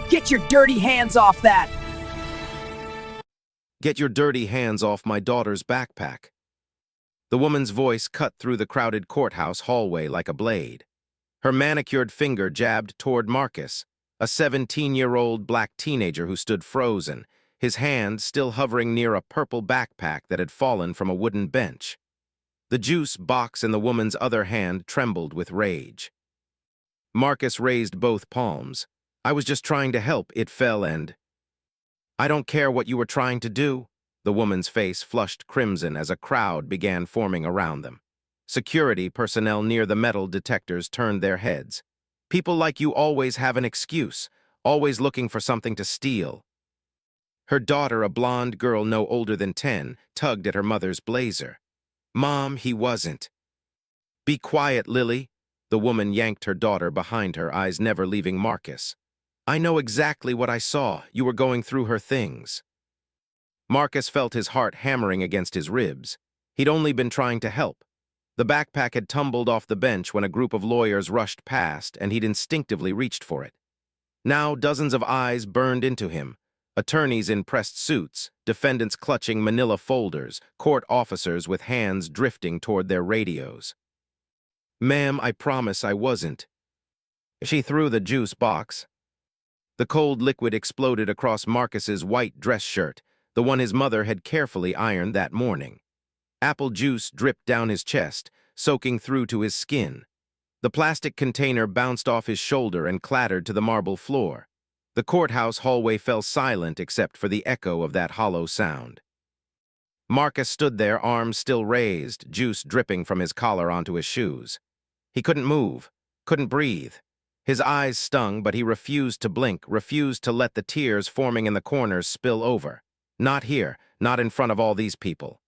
Get your dirty hands off that! Get your dirty hands off my daughter's backpack. The woman's voice cut through the crowded courthouse hallway like a blade. Her manicured finger jabbed toward Marcus, a 17-year-old black teenager who stood frozen, his hand still hovering near a purple backpack that had fallen from a wooden bench. The juice box in the woman's other hand trembled with rage. Marcus raised both palms. I was just trying to help, it fell and... I don't care what you were trying to do. The woman's face flushed crimson as a crowd began forming around them. Security personnel near the metal detectors turned their heads. People like you always have an excuse, always looking for something to steal. Her daughter, a blonde girl no older than 10, tugged at her mother's blazer. Mom, he wasn't. Be quiet, Lily. The woman yanked her daughter behind her, eyes never leaving Marcus. I know exactly what I saw. You were going through her things. Marcus felt his heart hammering against his ribs. He'd only been trying to help. The backpack had tumbled off the bench when a group of lawyers rushed past, and he'd instinctively reached for it. Now dozens of eyes burned into him. Attorneys in pressed suits, defendants clutching manila folders, court officers with hands drifting toward their radios. Ma'am, I promise I wasn't. She threw the juice box. The cold liquid exploded across Marcus's white dress shirt, the one his mother had carefully ironed that morning. Apple juice dripped down his chest, soaking through to his skin. The plastic container bounced off his shoulder and clattered to the marble floor. The courthouse hallway fell silent except for the echo of that hollow sound. Marcus stood there, arms still raised, juice dripping from his collar onto his shoes. He couldn't move, couldn't breathe. His eyes stung, but he refused to blink, refused to let the tears forming in the corners spill over. Not here, not in front of all these people.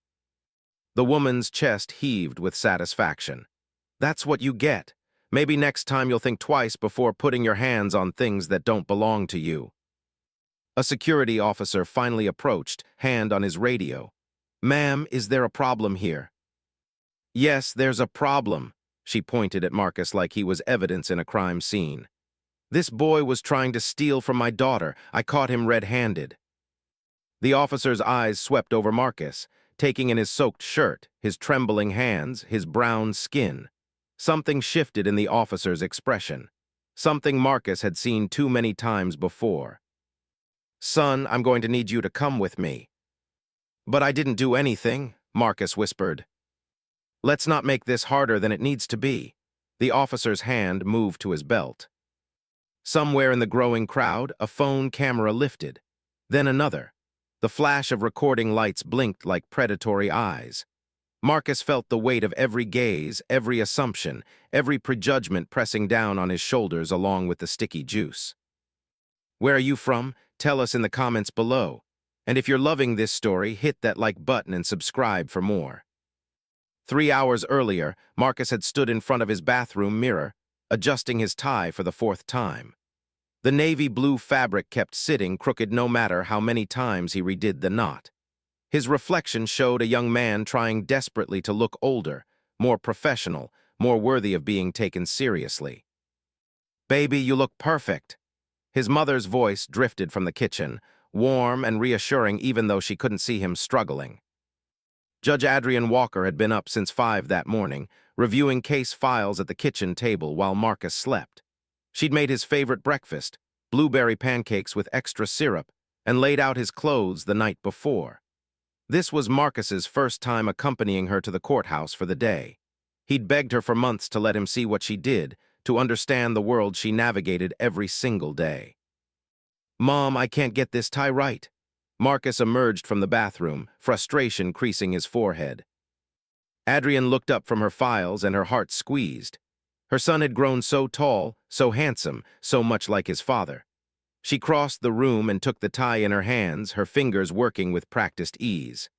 The woman's chest heaved with satisfaction. That's what you get. Maybe next time you'll think twice before putting your hands on things that don't belong to you. A security officer finally approached, hand on his radio. Ma'am, is there a problem here? Yes, there's a problem. She pointed at Marcus like he was evidence in a crime scene. This boy was trying to steal from my daughter. I caught him red-handed. The officer's eyes swept over Marcus, taking in his soaked shirt, his trembling hands, his brown skin. Something shifted in the officer's expression. Something Marcus had seen too many times before. Son, I'm going to need you to come with me. But I didn't do anything, Marcus whispered. Let's not make this harder than it needs to be. The officer's hand moved to his belt. Somewhere in the growing crowd, a phone camera lifted. Then another. The flash of recording lights blinked like predatory eyes. Marcus felt the weight of every gaze, every assumption, every prejudgment pressing down on his shoulders along with the sticky juice. Where are you from? Tell us in the comments below. And if you're loving this story, hit that like button and subscribe for more. 3 hours earlier, Marcus had stood in front of his bathroom mirror, adjusting his tie for the 4th time. The navy blue fabric kept sitting crooked no matter how many times he redid the knot. His reflection showed a young man trying desperately to look older, more professional, more worthy of being taken seriously. Baby, you look perfect. His mother's voice drifted from the kitchen, warm and reassuring even though she couldn't see him struggling. Judge Adrian Walker had been up since 5 that morning, reviewing case files at the kitchen table while Marcus slept. She'd made his favorite breakfast, blueberry pancakes with extra syrup, and laid out his clothes the night before. This was Marcus's first time accompanying her to the courthouse for the day. He'd begged her for months to let him see what she did, to understand the world she navigated every single day. Mom, I can't get this tie right. Marcus emerged from the bathroom, frustration creasing his forehead. Adrian looked up from her files and her heart squeezed. Her son had grown so tall, so handsome, so much like his father. She crossed the room and took the tie in her hands, her fingers working with practiced ease.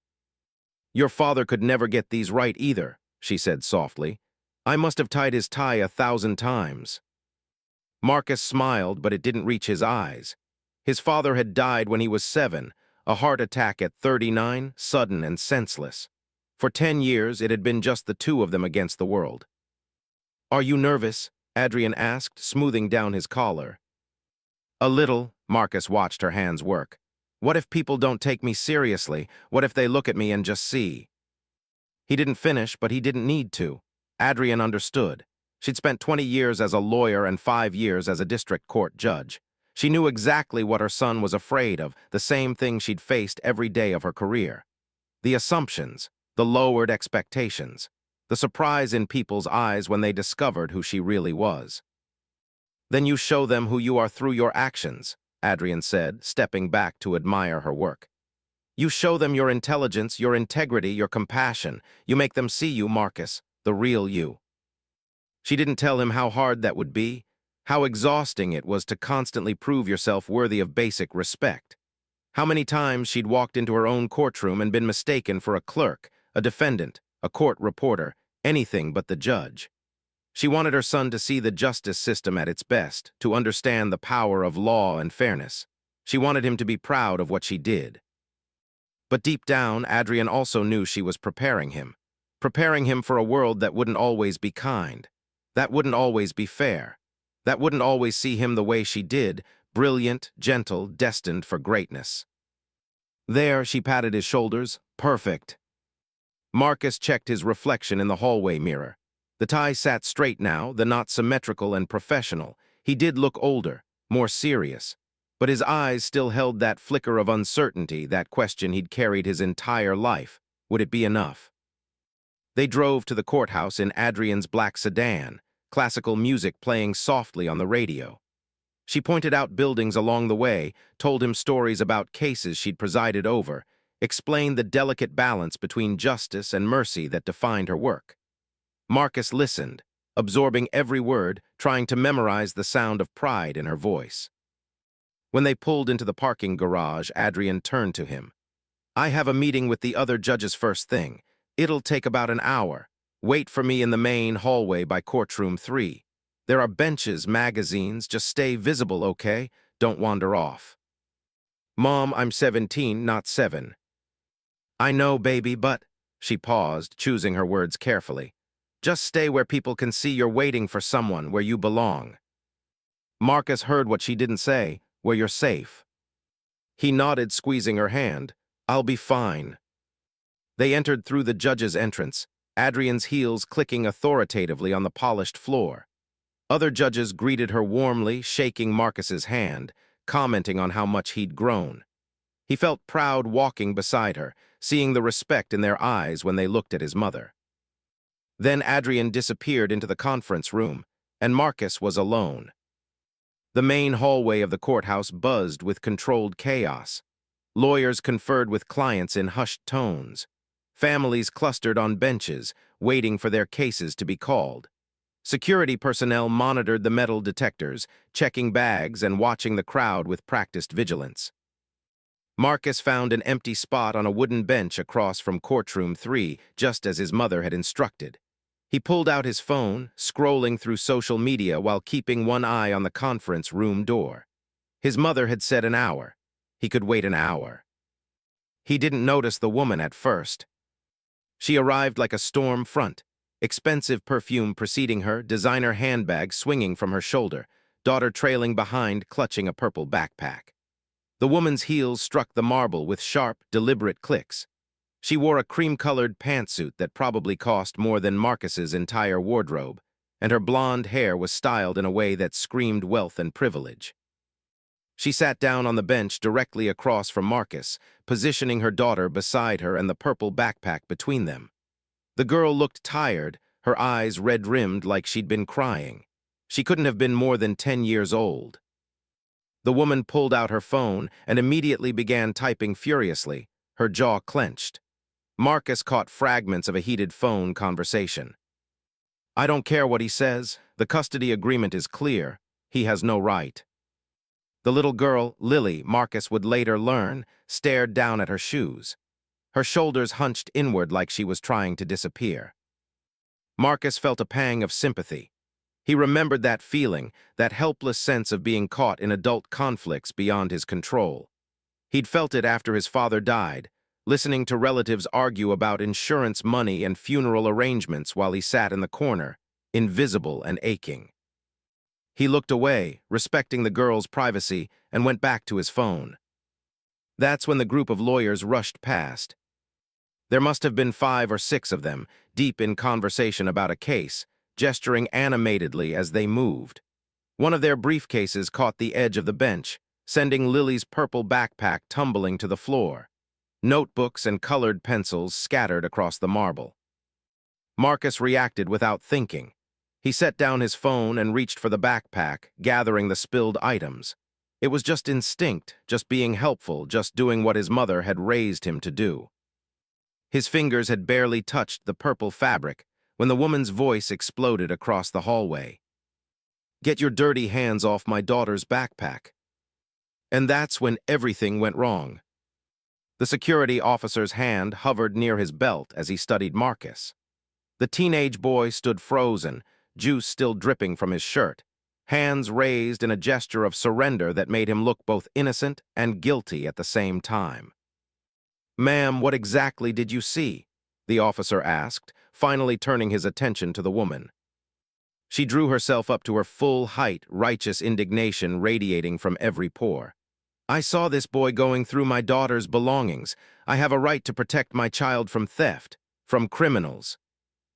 Your father could never get these right either, she said softly. I must have tied his tie 1,000 times. Marcus smiled, but it didn't reach his eyes. His father had died when he was 7, a heart attack at 39, sudden and senseless. For 10 years, it had been just the two of them against the world. Are you nervous? Adrian asked, smoothing down his collar. A little, Marcus watched her hands work. What if people don't take me seriously? What if they look at me and just see? He didn't finish, but he didn't need to. Adrian understood. She'd spent 20 years as a lawyer and 5 years as a district court judge. She knew exactly what her son was afraid of, the same thing she'd faced every day of her career. The assumptions, the lowered expectations, the surprise in people's eyes when they discovered who she really was. Then you show them who you are through your actions, Adrian said, stepping back to admire her work. You show them your intelligence, your integrity, your compassion. You make them see you, Marcus, the real you. She didn't tell him how hard that would be, how exhausting it was to constantly prove yourself worthy of basic respect. How many times she'd walked into her own courtroom and been mistaken for a clerk, a defendant, a court reporter, anything but the judge. She wanted her son to see the justice system at its best, to understand the power of law and fairness. She wanted him to be proud of what she did. But deep down, Adrian also knew she was preparing him for a world that wouldn't always be kind, that wouldn't always be fair, that wouldn't always see him the way she did, brilliant, gentle, destined for greatness. There, she patted his shoulders. Perfect. Marcus checked his reflection in the hallway mirror. The tie sat straight now, the knot symmetrical and professional. He did look older, more serious, but his eyes still held that flicker of uncertainty, that question he'd carried his entire life. Would it be enough? They drove to the courthouse in Adrian's black sedan, classical music playing softly on the radio. She pointed out buildings along the way, told him stories about cases she'd presided over, explained the delicate balance between justice and mercy that defined her work. Marcus listened, absorbing every word, trying to memorize the sound of pride in her voice. When they pulled into the parking garage, Adrian turned to him. I have a meeting with the other judges first thing. It'll take about an hour. Wait for me in the main hallway by courtroom 3. There are benches, magazines, just stay visible, okay? Don't wander off. Mom, I'm 17, not 7. I know, baby, but... She paused, choosing her words carefully. Just stay where people can see you're waiting for someone, where you belong. Marcus heard what she didn't say, where you're safe. He nodded, squeezing her hand. I'll be fine. They entered through the judge's entrance, Adrian's heels clicking authoritatively on the polished floor. Other judges greeted her warmly, shaking Marcus's hand, commenting on how much he'd grown. He felt proud walking beside her, seeing the respect in their eyes when they looked at his mother. Then Adrian disappeared into the conference room, and Marcus was alone. The main hallway of the courthouse buzzed with controlled chaos. Lawyers conferred with clients in hushed tones. Families clustered on benches, waiting for their cases to be called. Security personnel monitored the metal detectors, checking bags and watching the crowd with practiced vigilance. Marcus found an empty spot on a wooden bench across from courtroom 3, just as his mother had instructed. He pulled out his phone, scrolling through social media while keeping one eye on the conference room door. His mother had said an hour. He could wait an hour. He didn't notice the woman at first. She arrived like a storm front, expensive perfume preceding her, designer handbag swinging from her shoulder, daughter trailing behind, clutching a purple backpack. The woman's heels struck the marble with sharp, deliberate clicks. She wore a cream-colored pantsuit that probably cost more than Marcus's entire wardrobe, and her blonde hair was styled in a way that screamed wealth and privilege. She sat down on the bench directly across from Marcus, positioning her daughter beside her and the purple backpack between them. The girl looked tired, her eyes red-rimmed like she'd been crying. She couldn't have been more than 10 years old. The woman pulled out her phone and immediately began typing furiously, her jaw clenched. Marcus caught fragments of a heated phone conversation. I don't care what he says. The custody agreement is clear. He has no right. The little girl, Lily, Marcus would later learn, stared down at her shoes. Her shoulders hunched inward like she was trying to disappear. Marcus felt a pang of sympathy. He remembered that feeling, that helpless sense of being caught in adult conflicts beyond his control. He'd felt it after his father died, listening to relatives argue about insurance money and funeral arrangements while he sat in the corner, invisible and aching. He looked away, respecting the girl's privacy, and went back to his phone. That's when the group of lawyers rushed past. There must have been 5 or 6 of them, deep in conversation about a case, gesturing animatedly as they moved. One of their briefcases caught the edge of the bench, sending Lily's purple backpack tumbling to the floor. Notebooks and colored pencils scattered across the marble. Marcus reacted without thinking. He set down his phone and reached for the backpack, gathering the spilled items. It was just instinct, just being helpful, just doing what his mother had raised him to do. His fingers had barely touched the purple fabric when the woman's voice exploded across the hallway. "Get your dirty hands off my daughter's backpack." And that's when everything went wrong. The security officer's hand hovered near his belt as he studied Marcus. The teenage boy stood frozen, juice still dripping from his shirt, hands raised in a gesture of surrender that made him look both innocent and guilty at the same time. "Ma'am, what exactly did you see?" the officer asked, finally turning his attention to the woman. She drew herself up to her full height, righteous indignation radiating from every pore. "I saw this boy going through my daughter's belongings. I have a right to protect my child from theft, from criminals."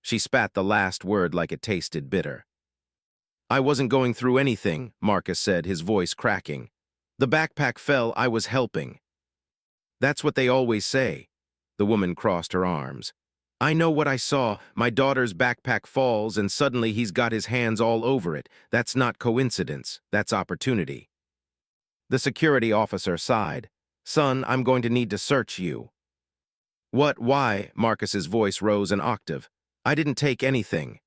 She spat the last word like it tasted bitter. "I wasn't going through anything," Marcus said, his voice cracking. "The backpack fell, I was helping." "That's what they always say." The woman crossed her arms. "I know what I saw. My daughter's backpack falls and suddenly he's got his hands all over it. That's not coincidence, that's opportunity." The security officer sighed. "Son, I'm going to need to search you." "What, why?" Marcus's voice rose an octave. "I didn't take anything."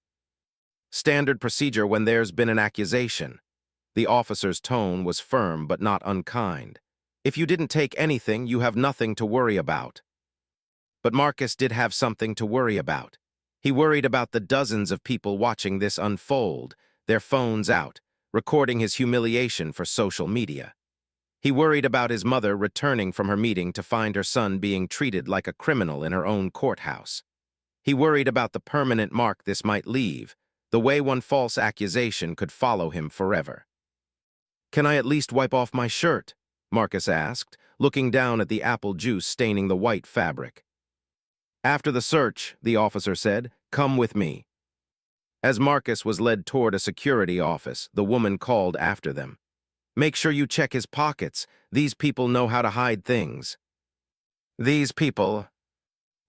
"Standard procedure when there's been an accusation." The officer's tone was firm but not unkind. "If you didn't take anything, you have nothing to worry about." But Marcus did have something to worry about. He worried about the dozens of people watching this unfold, their phones out, recording his humiliation for social media. He worried about his mother returning from her meeting to find her son being treated like a criminal in her own courthouse. He worried about the permanent mark this might leave, the way one false accusation could follow him forever. "Can I at least wipe off my shirt?" Marcus asked, looking down at the apple juice staining the white fabric. "After the search," the officer said, "come with me." As Marcus was led toward a security office, the woman called after them. "Make sure you check his pockets. These people know how to hide things." "These people."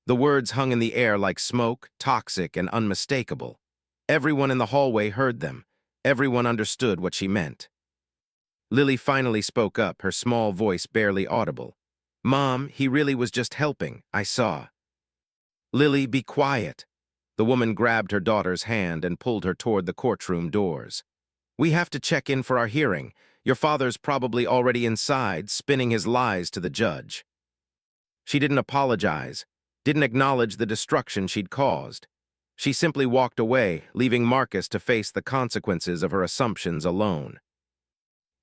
The words hung in the air like smoke, toxic and unmistakable. Everyone in the hallway heard them. Everyone understood what she meant. Lily finally spoke up, her small voice barely audible. "Mom, he really was just helping. I saw." "Lily, be quiet." The woman grabbed her daughter's hand and pulled her toward the courtroom doors. "We have to check in for our hearing. Your father's probably already inside, spinning his lies to the judge." She didn't apologize, didn't acknowledge the destruction she'd caused. She simply walked away, leaving Marcus to face the consequences of her assumptions alone.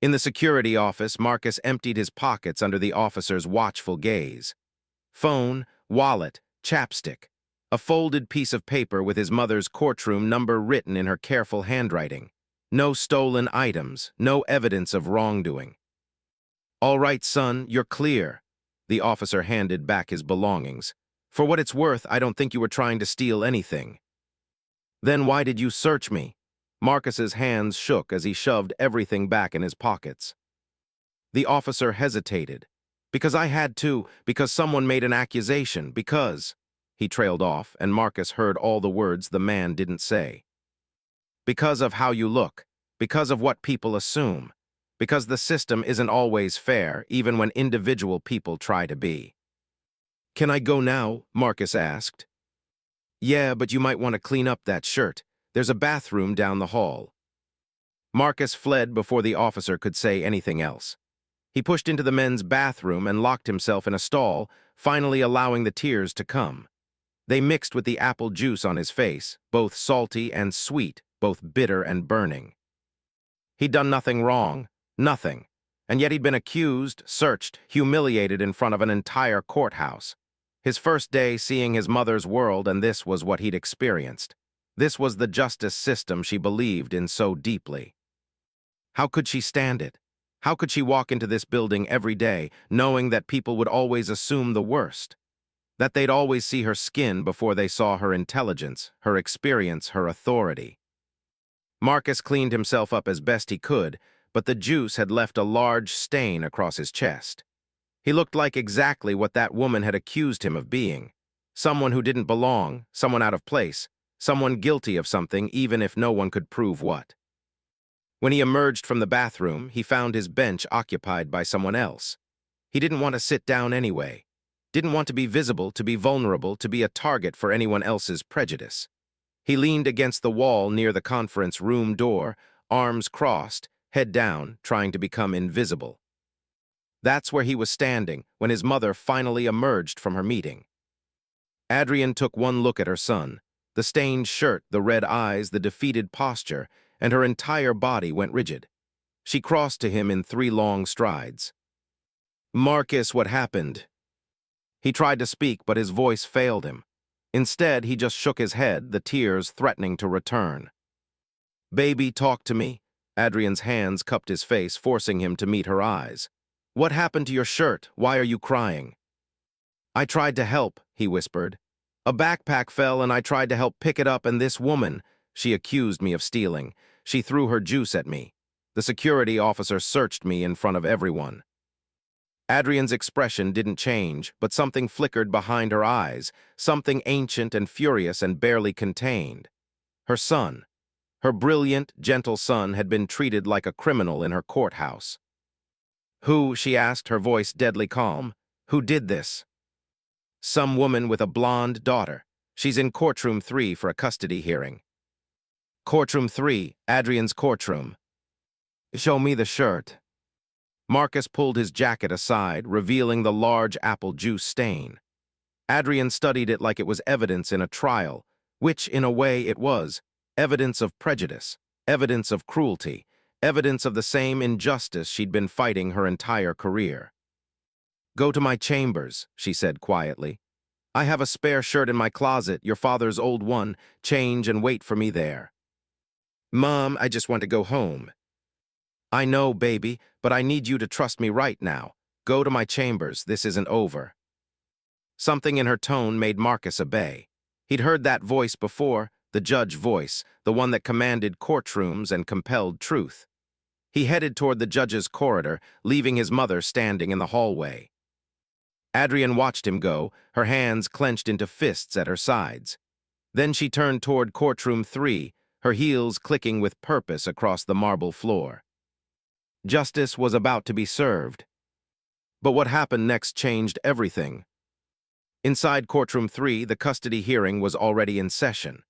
In the security office, Marcus emptied his pockets under the officer's watchful gaze. Phone, wallet, chapstick. A folded piece of paper with his mother's courtroom number written in her careful handwriting. No stolen items, no evidence of wrongdoing. "All right, son, you're clear." The officer handed back his belongings. "For what it's worth, I don't think you were trying to steal anything." "Then why did you search me?" Marcus's hands shook as he shoved everything back in his pockets. The officer hesitated. "Because I had to, because someone made an accusation, because—" He trailed off, and Marcus heard all the words the man didn't say. "Because of how you look, because of what people assume, because the system isn't always fair, even when individual people try to be." "Can I go now?" Marcus asked. "Yeah, but you might want to clean up that shirt. There's a bathroom down the hall." Marcus fled before the officer could say anything else. He pushed into the men's bathroom and locked himself in a stall, finally allowing the tears to come. They mixed with the apple juice on his face, both salty and sweet, both bitter and burning. He'd done nothing wrong, nothing, and yet he'd been accused, searched, humiliated in front of an entire courthouse. His first day seeing his mother's world, and this was what he'd experienced. This was the justice system she believed in so deeply. How could she stand it? How could she walk into this building every day, knowing that people would always assume the worst? That they'd always see her skin before they saw her intelligence, her experience, her authority. Marcus cleaned himself up as best he could, but the juice had left a large stain across his chest. He looked like exactly what that woman had accused him of being. Someone who didn't belong, someone out of place, someone guilty of something even if no one could prove what. When he emerged from the bathroom, he found his bench occupied by someone else. He didn't want to sit down anyway. Didn't want to be visible, to be vulnerable, to be a target for anyone else's prejudice. He leaned against the wall near the conference room door, arms crossed, head down, trying to become invisible. That's where he was standing when his mother finally emerged from her meeting. Adrian took one look at her son. The stained shirt, the red eyes, the defeated posture, and her entire body went rigid. She crossed to him in 3 long strides. "Marcus, what happened?" He tried to speak, but his voice failed him. Instead, he just shook his head, the tears threatening to return. "Baby, talk to me." Adrian's hands cupped his face, forcing him to meet her eyes. "What happened to your shirt? Why are you crying?" "I tried to help," he whispered. "A backpack fell and I tried to help pick it up, and this woman, she accused me of stealing. She threw her juice at me. The security officer searched me in front of everyone." Adrian's expression didn't change, but something flickered behind her eyes, something ancient and furious and barely contained. Her son, her brilliant, gentle son, had been treated like a criminal in her courthouse. "Who," she asked, her voice deadly calm, "who did this?" "Some woman with a blonde daughter. She's in courtroom 3 for a custody hearing." "Courtroom 3, Adrian's courtroom." "Show me the shirt." Marcus pulled his jacket aside, revealing the large apple juice stain. Adrian studied it like it was evidence in a trial, which, in a way, it was. Evidence of prejudice, evidence of cruelty, evidence of the same injustice she'd been fighting her entire career. "Go to my chambers," she said quietly. "I have a spare shirt in my closet, your father's old one. Change and wait for me there." "Mom, I just want to go home." "I know, baby, but I need you to trust me right now. Go to my chambers, this isn't over." Something in her tone made Marcus obey. He'd heard that voice before, the judge voice, the one that commanded courtrooms and compelled truth. He headed toward the judge's corridor, leaving his mother standing in the hallway. Adrian watched him go, her hands clenched into fists at her sides. Then she turned toward courtroom 3, her heels clicking with purpose across the marble floor. Justice was about to be served. But what happened next changed everything. Inside courtroom 3, the custody hearing was already in session.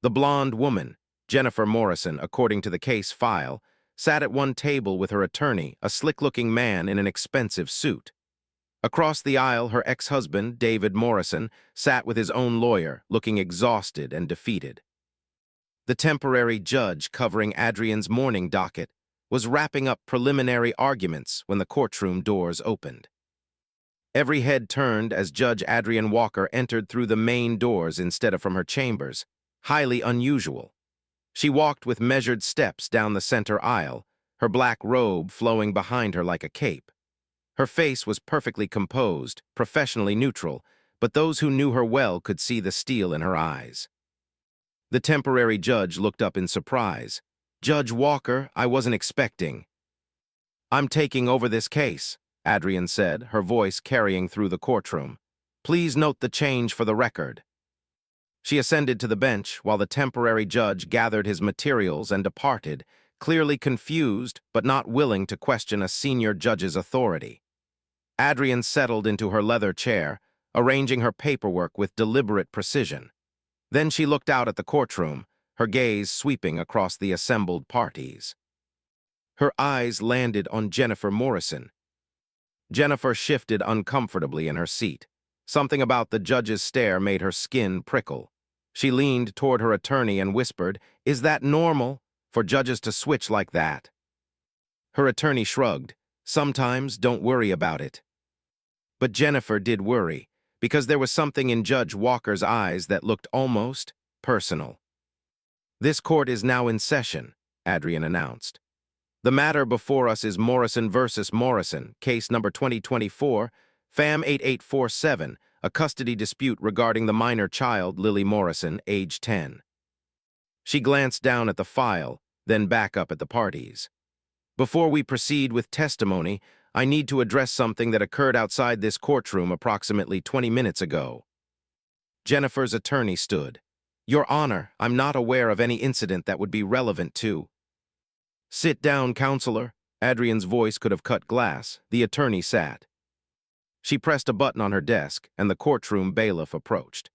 The blonde woman, Jennifer Morrison, according to the case file, sat at one table with her attorney, a slick-looking man in an expensive suit. Across the aisle, her ex-husband, David Morrison, sat with his own lawyer, looking exhausted and defeated. The temporary judge covering Adrian's morning docket was wrapping up preliminary arguments when the courtroom doors opened. Every head turned as Judge Adrian Walker entered through the main doors instead of from her chambers, highly unusual. She walked with measured steps down the center aisle, her black robe flowing behind her like a cape. Her face was perfectly composed, professionally neutral, but those who knew her well could see the steel in her eyes. The temporary judge looked up in surprise. "Judge Walker, I wasn't expecting." "I'm taking over this case," Adrian said, her voice carrying through the courtroom. "Please note the change for the record." She ascended to the bench while the temporary judge gathered his materials and departed, clearly confused but not willing to question a senior judge's authority. Adrian settled into her leather chair, arranging her paperwork with deliberate precision. Then she looked out at the courtroom, her gaze sweeping across the assembled parties. Her eyes landed on Jennifer Morrison. Jennifer shifted uncomfortably in her seat. Something about the judge's stare made her skin prickle. She leaned toward her attorney and whispered, "Is that normal, for judges to switch like that?" Her attorney shrugged. "Sometimes, don't worry about it." But Jennifer did worry, because there was something in Judge Walker's eyes that looked almost personal. "This court is now in session," Adrian announced. The matter before us is Morrison versus Morrison, case number 2024, FAM 8847, a custody dispute regarding the minor child, Lily Morrison, age 10. She glanced down at the file, then back up at the parties. Before we proceed with testimony, I need to address something that occurred outside this courtroom approximately 20 minutes ago. Jennifer's attorney stood. Your Honor, I'm not aware of any incident that would be relevant to. Sit down, counselor. Adrian's voice could have cut glass. The attorney sat. She pressed a button on her desk, and the courtroom bailiff approached.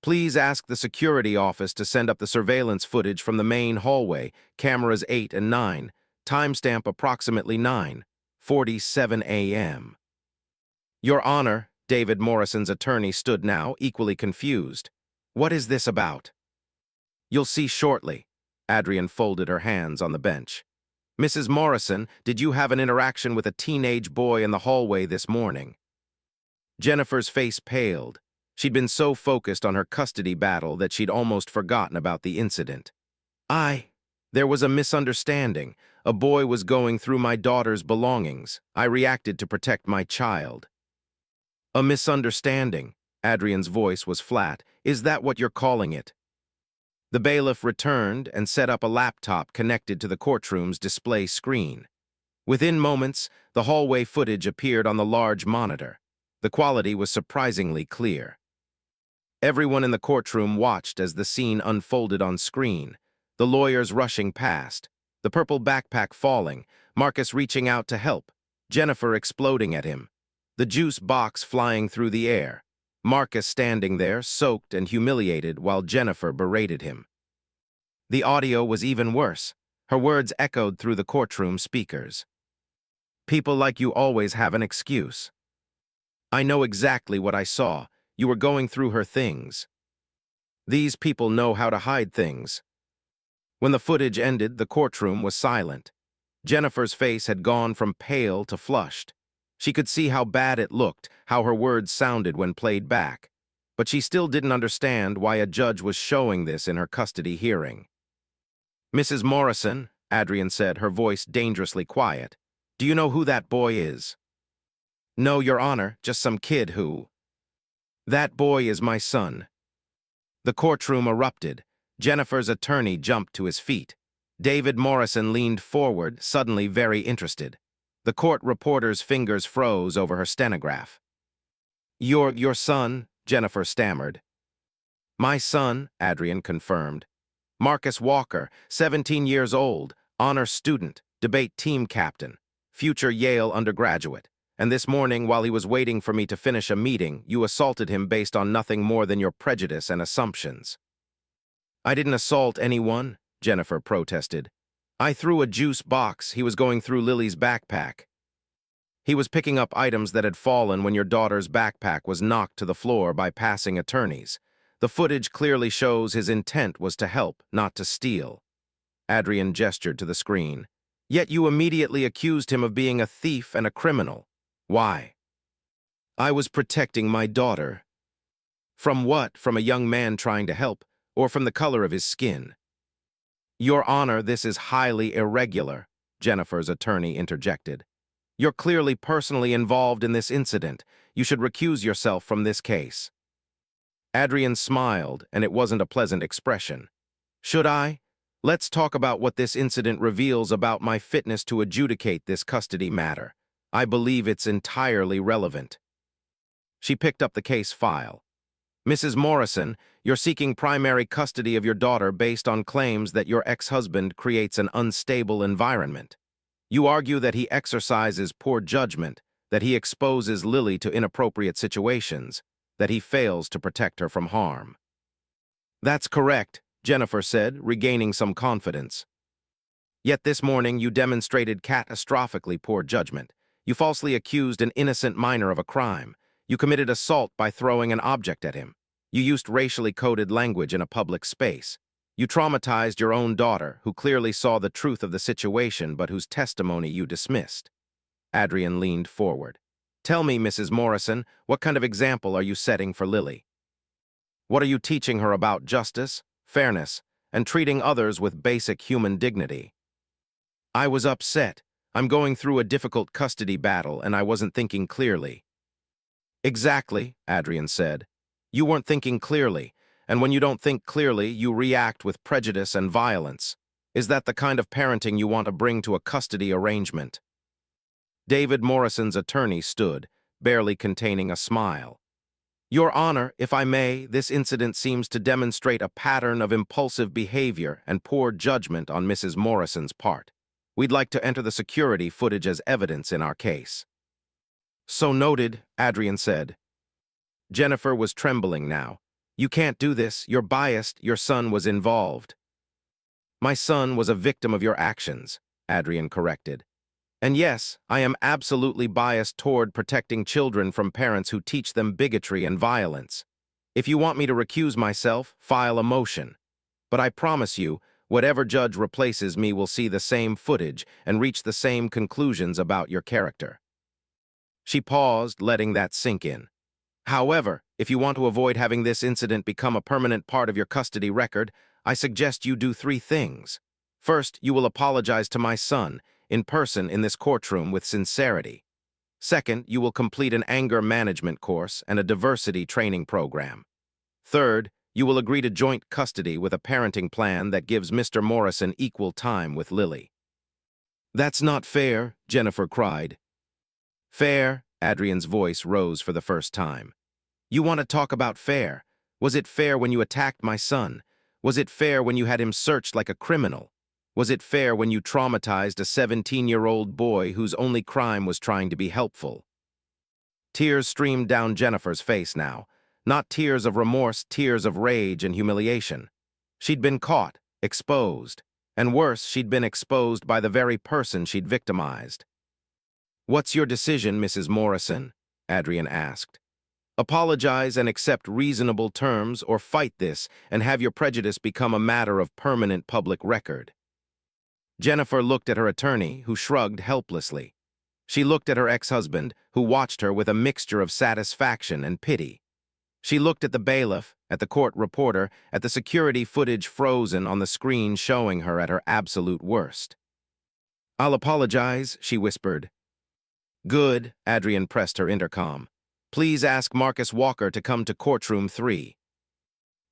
Please ask the security office to send up the surveillance footage from the main hallway, cameras 8 and 9, timestamp approximately 9:47 a.m. Your Honor, David Morrison's attorney stood now, equally confused. What is this about? You'll see shortly. Adrian folded her hands on the bench. Mrs. Morrison, did you have an interaction with a teenage boy in the hallway this morning? Jennifer's face paled. She'd been so focused on her custody battle that she'd almost forgotten about the incident. There was a misunderstanding. A boy was going through my daughter's belongings. I reacted to protect my child. A misunderstanding. Adrian's voice was flat. Is that what you're calling it? The bailiff returned and set up a laptop connected to the courtroom's display screen. Within moments, the hallway footage appeared on the large monitor. The quality was surprisingly clear. Everyone in the courtroom watched as the scene unfolded on screen, the lawyers rushing past, the purple backpack falling, Marcus reaching out to help, Jennifer exploding at him, the juice box flying through the air, Marcus standing there, soaked and humiliated, while Jennifer berated him. The audio was even worse. Her words echoed through the courtroom speakers. People like you always have an excuse. I know exactly what I saw. You were going through her things. These people know how to hide things. When the footage ended, the courtroom was silent. Jennifer's face had gone from pale to flushed. She could see how bad it looked, how her words sounded when played back. But she still didn't understand why a judge was showing this in her custody hearing. Mrs. Morrison, Adrian said, her voice dangerously quiet, do you know who that boy is? No, Your Honor, just some kid who... That boy is my son. The courtroom erupted. Jennifer's attorney jumped to his feet. David Morrison leaned forward, suddenly very interested. The court reporter's fingers froze over her stenograph. Your son, Jennifer stammered. My son, Adrian confirmed. Marcus Walker, 17 years old, honor student, debate team captain, future Yale undergraduate. And this morning, while he was waiting for me to finish a meeting, you assaulted him based on nothing more than your prejudice and assumptions. I didn't assault anyone, Jennifer protested. I threw a juice box. He was going through Lily's backpack. He was picking up items that had fallen when your daughter's backpack was knocked to the floor by passing attorneys. The footage clearly shows his intent was to help, not to steal. Adrian gestured to the screen. Yet you immediately accused him of being a thief and a criminal. Why? I was protecting my daughter. From what? From a young man trying to help, or from the color of his skin? Your Honor, this is highly irregular, Jennifer's attorney interjected. You're clearly personally involved in this incident. You should recuse yourself from this case. Adrian smiled, and it wasn't a pleasant expression. Should I? Let's talk about what this incident reveals about my fitness to adjudicate this custody matter. I believe it's entirely relevant. She picked up the case file. Mrs. Morrison, you're seeking primary custody of your daughter based on claims that your ex-husband creates an unstable environment. You argue that he exercises poor judgment, that he exposes Lily to inappropriate situations, that he fails to protect her from harm. That's correct, Jennifer said, regaining some confidence. Yet this morning you demonstrated catastrophically poor judgment. You falsely accused an innocent minor of a crime. You committed assault by throwing an object at him. You used racially coded language in a public space. You traumatized your own daughter, who clearly saw the truth of the situation but whose testimony you dismissed. Adrian leaned forward. Tell me, Mrs. Morrison, what kind of example are you setting for Lily? What are you teaching her about justice, fairness, and treating others with basic human dignity? I was upset. I'm going through a difficult custody battle and I wasn't thinking clearly. Exactly, Adrian said. You weren't thinking clearly, and when you don't think clearly, you react with prejudice and violence. Is that the kind of parenting you want to bring to a custody arrangement? David Morrison's attorney stood, barely containing a smile. Your Honor, if I may, this incident seems to demonstrate a pattern of impulsive behavior and poor judgment on Mrs. Morrison's part. We'd like to enter the security footage as evidence in our case. So noted, Adrian said. Jennifer was trembling now. You can't do this. You're biased. Your son was involved. My son was a victim of your actions, Adrian corrected. And yes, I am absolutely biased toward protecting children from parents who teach them bigotry and violence. If you want me to recuse myself, file a motion. But I promise you, whatever judge replaces me will see the same footage and reach the same conclusions about your character. She paused, letting that sink in. However, if you want to avoid having this incident become a permanent part of your custody record, I suggest you do 3 things. First, you will apologize to my son, in person in this courtroom with sincerity. Second, you will complete an anger management course and a diversity training program. Third, you will agree to joint custody with a parenting plan that gives Mr. Morrison equal time with Lily. That's not fair, Jennifer cried. Fair, Adrian's voice rose for the first time. You want to talk about fair? Was it fair when you attacked my son? Was it fair when you had him searched like a criminal? Was it fair when you traumatized a 17-year-old boy whose only crime was trying to be helpful? Tears streamed down Jennifer's face now. Not tears of remorse, tears of rage and humiliation. She'd been caught, exposed. And worse, she'd been exposed by the very person she'd victimized. What's your decision, Mrs. Morrison? Adrian asked. Apologize and accept reasonable terms, or fight this and have your prejudice become a matter of permanent public record. Jennifer looked at her attorney, who shrugged helplessly. She looked at her ex-husband, who watched her with a mixture of satisfaction and pity. She looked at the bailiff, at the court reporter, at the security footage frozen on the screen showing her at her absolute worst. I'll apologize, she whispered. Good, Adrian pressed her intercom. Please ask Marcus Walker to come to courtroom 3.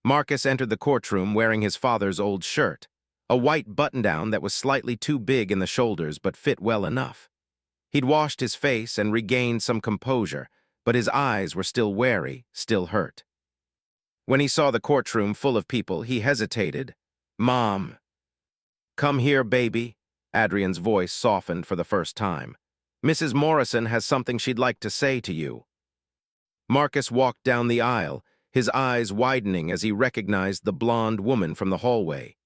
Marcus entered the courtroom wearing his father's old shirt, a white button-down that was slightly too big in the shoulders but fit well enough. He'd washed his face and regained some composure, but his eyes were still wary, still hurt. When he saw the courtroom full of people, he hesitated. Mom. Come here, baby. Adrian's voice softened for the first time. Mrs. Morrison has something she'd like to say to you. Marcus walked down the aisle, his eyes widening as he recognized the blonde woman from the hallway.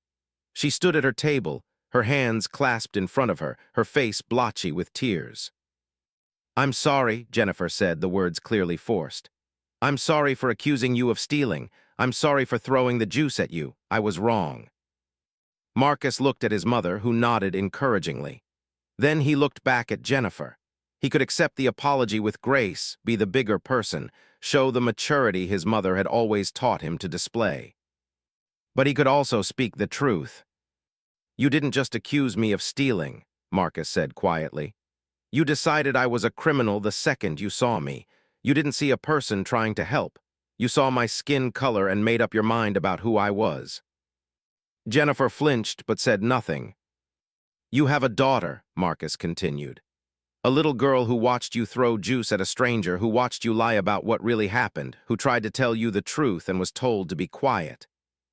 She stood at her table, her hands clasped in front of her, her face blotchy with tears. I'm sorry, Jennifer said, the words clearly forced. I'm sorry for accusing you of stealing. I'm sorry for throwing the juice at you. I was wrong. Marcus looked at his mother, who nodded encouragingly. Then he looked back at Jennifer. He could accept the apology with grace, be the bigger person, show the maturity his mother had always taught him to display. But he could also speak the truth. You didn't just accuse me of stealing, Marcus said quietly. You decided I was a criminal the second you saw me. You didn't see a person trying to help. You saw my skin color and made up your mind about who I was. Jennifer flinched but said nothing. You have a daughter, Marcus continued. A little girl who watched you throw juice at a stranger, who watched you lie about what really happened, who tried to tell you the truth and was told to be quiet.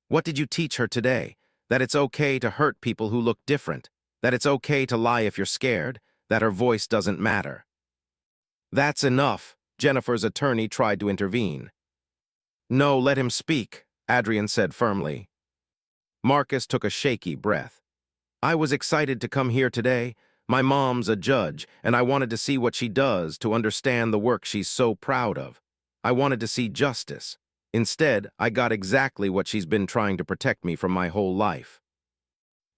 What did you teach her today? That it's okay to hurt people who look different, that it's okay to lie if you're scared, that her voice doesn't matter. That's enough, Jennifer's attorney tried to intervene. No, let him speak, Adrian said firmly. Marcus took a shaky breath. I was excited to come here today. My mom's a judge, and I wanted to see what she does, to understand the work she's so proud of. I wanted to see justice. Instead, I got exactly what she's been trying to protect me from my whole life.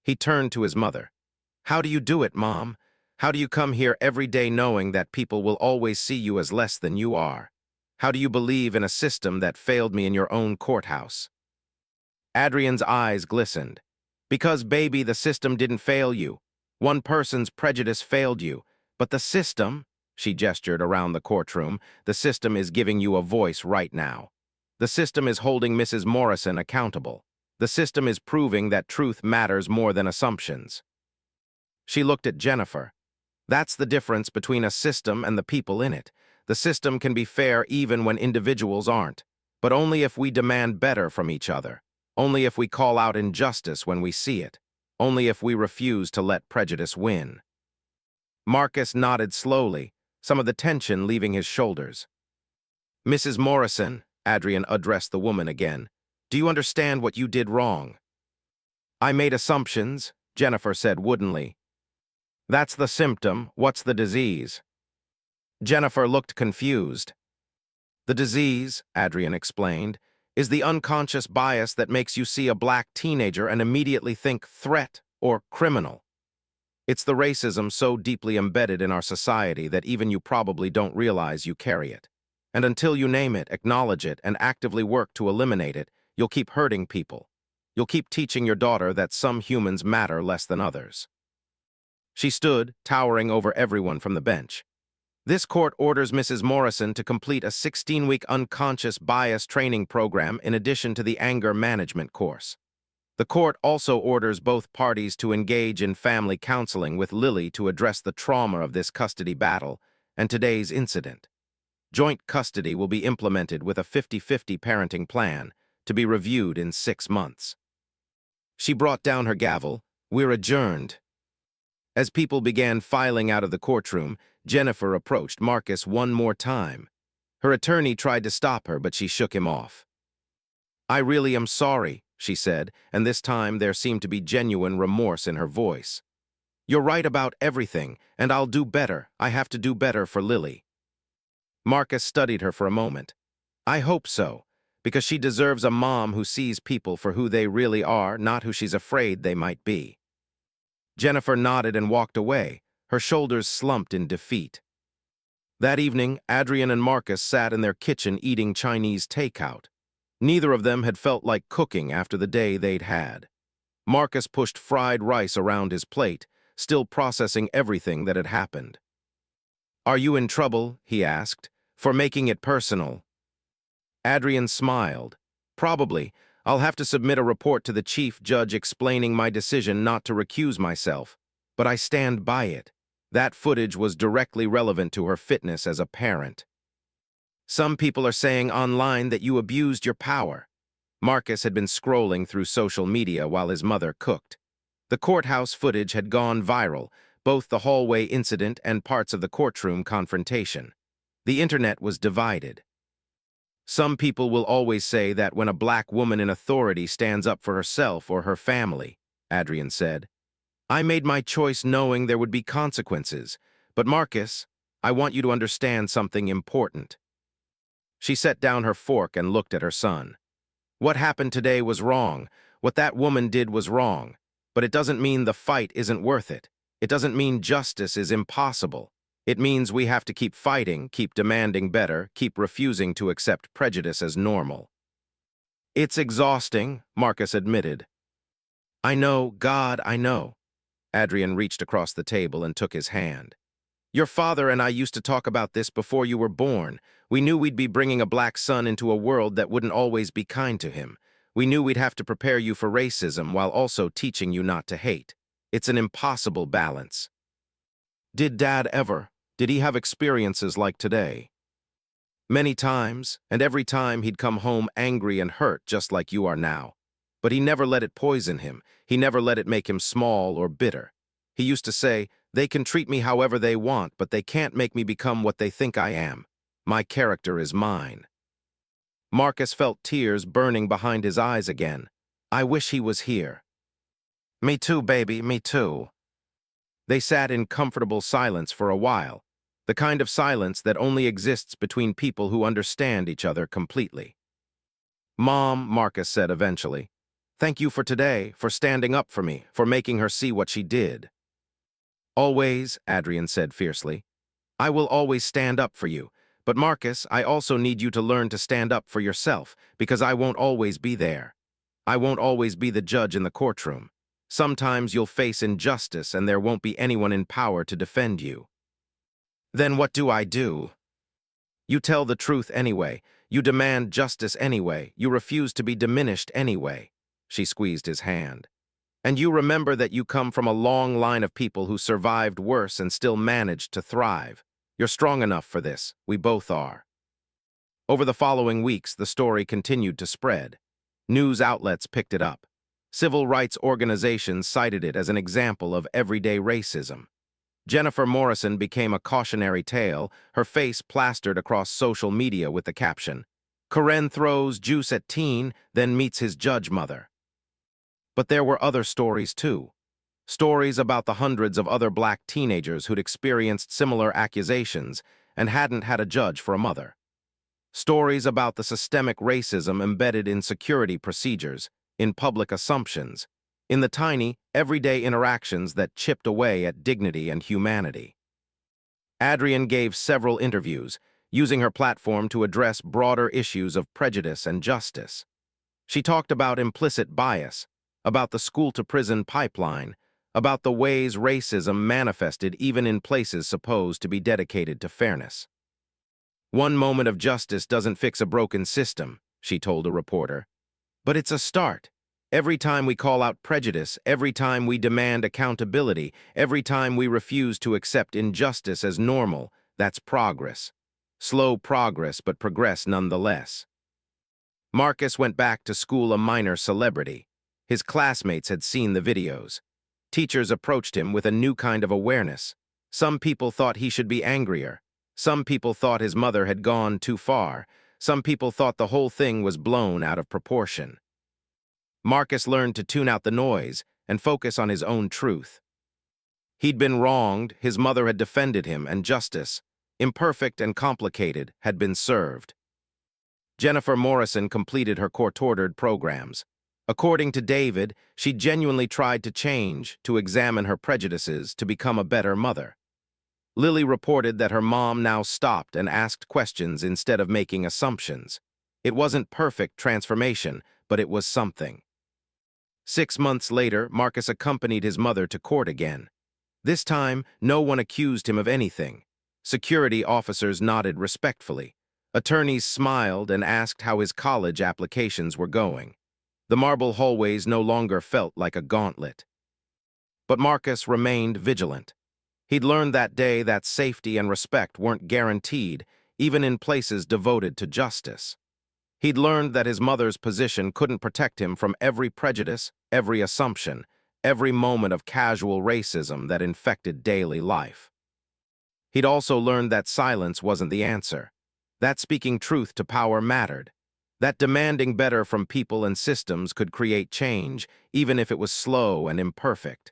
He turned to his mother. How do you do it, Mom? How do you come here every day knowing that people will always see you as less than you are? How do you believe in a system that failed me in your own courthouse? Adrian's eyes glistened. Because, baby, the system didn't fail you. One person's prejudice failed you, but the system, she gestured around the courtroom, the system is giving you a voice right now. The system is holding Mrs. Morrison accountable. The system is proving that truth matters more than assumptions. She looked at Jennifer. That's the difference between a system and the people in it. The system can be fair even when individuals aren't, but only if we demand better from each other, only if we call out injustice when we see it, only if we refuse to let prejudice win. Marcus nodded slowly, some of the tension leaving his shoulders. Mrs. Morrison, Adrian addressed the woman again, do you understand what you did wrong? I made assumptions, Jennifer said woodenly. That's the symptom. What's the disease? Jennifer looked confused. The disease, Adrian explained, is the unconscious bias that makes you see a black teenager and immediately think threat or criminal. It's the racism so deeply embedded in our society that even you probably don't realize you carry it. And until you name it, acknowledge it, and actively work to eliminate it, you'll keep hurting people. You'll keep teaching your daughter that some humans matter less than others. She stood, towering over everyone from the bench. This court orders Mrs. Morrison to complete a 16-week unconscious bias training program in addition to the anger management course. The court also orders both parties to engage in family counseling with Lily to address the trauma of this custody battle and today's incident. Joint custody will be implemented with a 50-50 parenting plan to be reviewed in 6 months. She brought down her gavel. We're adjourned. As people began filing out of the courtroom, Jennifer approached Marcus one more time. Her attorney tried to stop her, but she shook him off. I really am sorry, she said, and this time there seemed to be genuine remorse in her voice. You're right about everything, and I'll do better. I have to do better for Lily. Marcus studied her for a moment. I hope so, because she deserves a mom who sees people for who they really are, not who she's afraid they might be. Jennifer nodded and walked away, her shoulders slumped in defeat. That evening, Adrian and Marcus sat in their kitchen eating Chinese takeout. Neither of them had felt like cooking after the day they'd had. Marcus pushed fried rice around his plate, still processing everything that had happened. Are you in trouble, he asked, for making it personal? Adrian smiled. Probably. I'll have to submit a report to the chief judge explaining my decision not to recuse myself, but I stand by it. That footage was directly relevant to her fitness as a parent. Some people are saying online that you abused your power. Marcus had been scrolling through social media while his mother cooked. The courthouse footage had gone viral, both the hallway incident and parts of the courtroom confrontation. The internet was divided. Some people will always say that when a black woman in authority stands up for herself or her family, Adrian said. I made my choice knowing there would be consequences, but Marcus, I want you to understand something important. She set down her fork and looked at her son. What happened today was wrong. What that woman did was wrong. But it doesn't mean the fight isn't worth it. It doesn't mean justice is impossible. It means we have to keep fighting, keep demanding better, keep refusing to accept prejudice as normal. It's exhausting, Marcus admitted. I know, God, I know. Adrian reached across the table and took his hand. Your father and I used to talk about this before you were born. We knew we'd be bringing a black son into a world that wouldn't always be kind to him. We knew we'd have to prepare you for racism while also teaching you not to hate. It's an impossible balance. Did Dad ever? Did he have experiences like today? Many times, and every time he'd come home angry and hurt just like you are now. But he never let it poison him. He never let it make him small or bitter. He used to say, they can treat me however they want, but they can't make me become what they think I am. My character is mine. Marcus felt tears burning behind his eyes again. I wish he was here. Me too, baby, me too. They sat in comfortable silence for a while, the kind of silence that only exists between people who understand each other completely. Mom, Marcus said eventually, thank you for today, for standing up for me, for making her see what she did. Always, Adrian said fiercely. I will always stand up for you. But Marcus, I also need you to learn to stand up for yourself, because I won't always be there. I won't always be the judge in the courtroom. Sometimes you'll face injustice and there won't be anyone in power to defend you. Then what do I do? You tell the truth anyway. You demand justice anyway. You refuse to be diminished anyway. She squeezed his hand. And you remember that you come from a long line of people who survived worse and still managed to thrive. You're strong enough for this. We both are. Over the following weeks, the story continued to spread. News outlets picked it up. Civil rights organizations cited it as an example of everyday racism. Jennifer Morrison became a cautionary tale, her face plastered across social media with the caption, "Karen throws juice at teen, then meets his judge mother." But there were other stories too. Stories about the hundreds of other black teenagers who'd experienced similar accusations and hadn't had a judge for a mother. Stories about the systemic racism embedded in security procedures, in public assumptions, in the tiny, everyday interactions that chipped away at dignity and humanity. Adrienne gave several interviews, using her platform to address broader issues of prejudice and justice. She talked about implicit bias, about the school-to-prison pipeline, about the ways racism manifested even in places supposed to be dedicated to fairness. One moment of justice doesn't fix a broken system, she told a reporter. But it's a start. Every time we call out prejudice, every time we demand accountability, every time we refuse to accept injustice as normal, that's progress. Slow progress, but progress nonetheless. Marcus went back to school a minor celebrity. His classmates had seen the videos. Teachers approached him with a new kind of awareness. Some people thought he should be angrier. Some people thought his mother had gone too far. Some people thought the whole thing was blown out of proportion. Marcus learned to tune out the noise and focus on his own truth. He'd been wronged, his mother had defended him, and justice, imperfect and complicated, had been served. Jennifer Morrison completed her court-ordered programs. According to David, she genuinely tried to change, to examine her prejudices, to become a better mother. Lily reported that her mom now stopped and asked questions instead of making assumptions. It wasn't perfect transformation, but it was something. 6 months later, Marcus accompanied his mother to court again. This time, no one accused him of anything. Security officers nodded respectfully. Attorneys smiled and asked how his college applications were going. The marble hallways no longer felt like a gauntlet. But Marcus remained vigilant. He'd learned that day that safety and respect weren't guaranteed, even in places devoted to justice. He'd learned that his mother's position couldn't protect him from every prejudice, every assumption, every moment of casual racism that infected daily life. He'd also learned that silence wasn't the answer, that speaking truth to power mattered, that demanding better from people and systems could create change, even if it was slow and imperfect.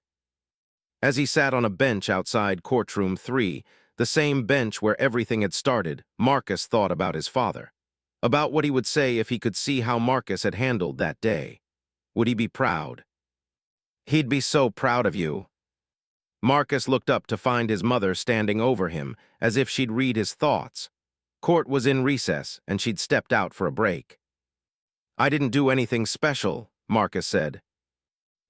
As he sat on a bench outside courtroom 3, the same bench where everything had started, Marcus thought about his father. About what he would say if he could see how Marcus had handled that day. Would he be proud? He'd be so proud of you. Marcus looked up to find his mother standing over him, as if she'd read his thoughts. Court was in recess, and she'd stepped out for a break. "I didn't do anything special," Marcus said.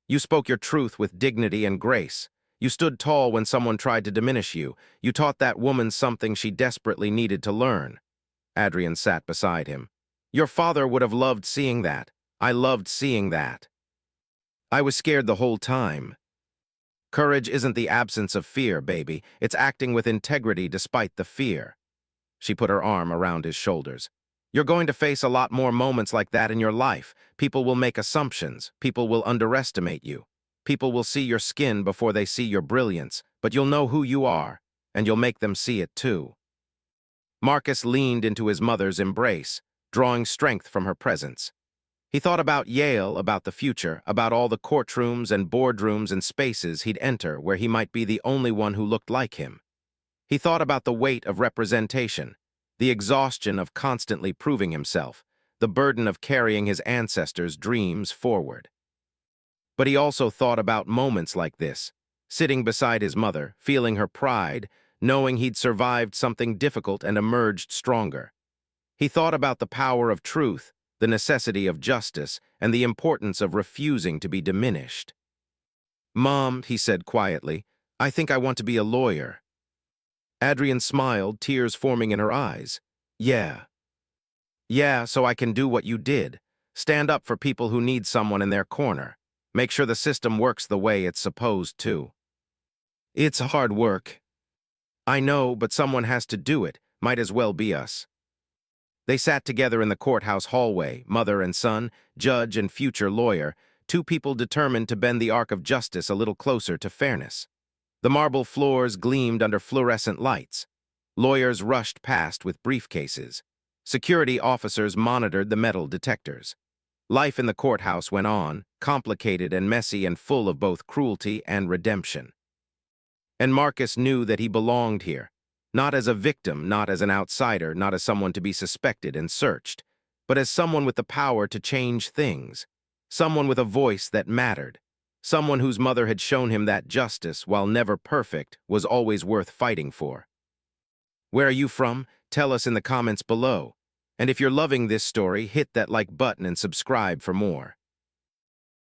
"You spoke your truth with dignity and grace. You stood tall when someone tried to diminish you. You taught that woman something she desperately needed to learn." Adrienne sat beside him. "Your father would have loved seeing that. I loved seeing that. I was scared the whole time." Courage isn't the absence of fear, baby. It's acting with integrity despite the fear. She put her arm around his shoulders. "You're going to face a lot more moments like that in your life. People will make assumptions. People will underestimate you. People will see your skin before they see your brilliance, but you'll know who you are, and you'll make them see it too." Marcus leaned into his mother's embrace, drawing strength from her presence. He thought about Yale, about the future, about all the courtrooms and boardrooms and spaces he'd enter where he might be the only one who looked like him. He thought about the weight of representation, the exhaustion of constantly proving himself, the burden of carrying his ancestors' dreams forward. But he also thought about moments like this, sitting beside his mother, feeling her pride, knowing he'd survived something difficult and emerged stronger. He thought about the power of truth, the necessity of justice, and the importance of refusing to be diminished. Mom, he said quietly, I think I want to be a lawyer. Adrian smiled, tears forming in her eyes. Yeah. Yeah, so I can do what you did. Stand up for people who need someone in their corner. Make sure the system works the way it's supposed to. It's hard work. I know, but someone has to do it. Might as well be us. They sat together in the courthouse hallway, mother and son, judge and future lawyer, two people determined to bend the arc of justice a little closer to fairness. The marble floors gleamed under fluorescent lights. Lawyers rushed past with briefcases. Security officers monitored the metal detectors. Life in the courthouse went on, complicated and messy and full of both cruelty and redemption. And Marcus knew that he belonged here, not as a victim, not as an outsider, not as someone to be suspected and searched, but as someone with the power to change things, someone with a voice that mattered, someone whose mother had shown him that justice, while never perfect, was always worth fighting for. Where are you from? Tell us in the comments below. And if you're loving this story, hit that like button and subscribe for more.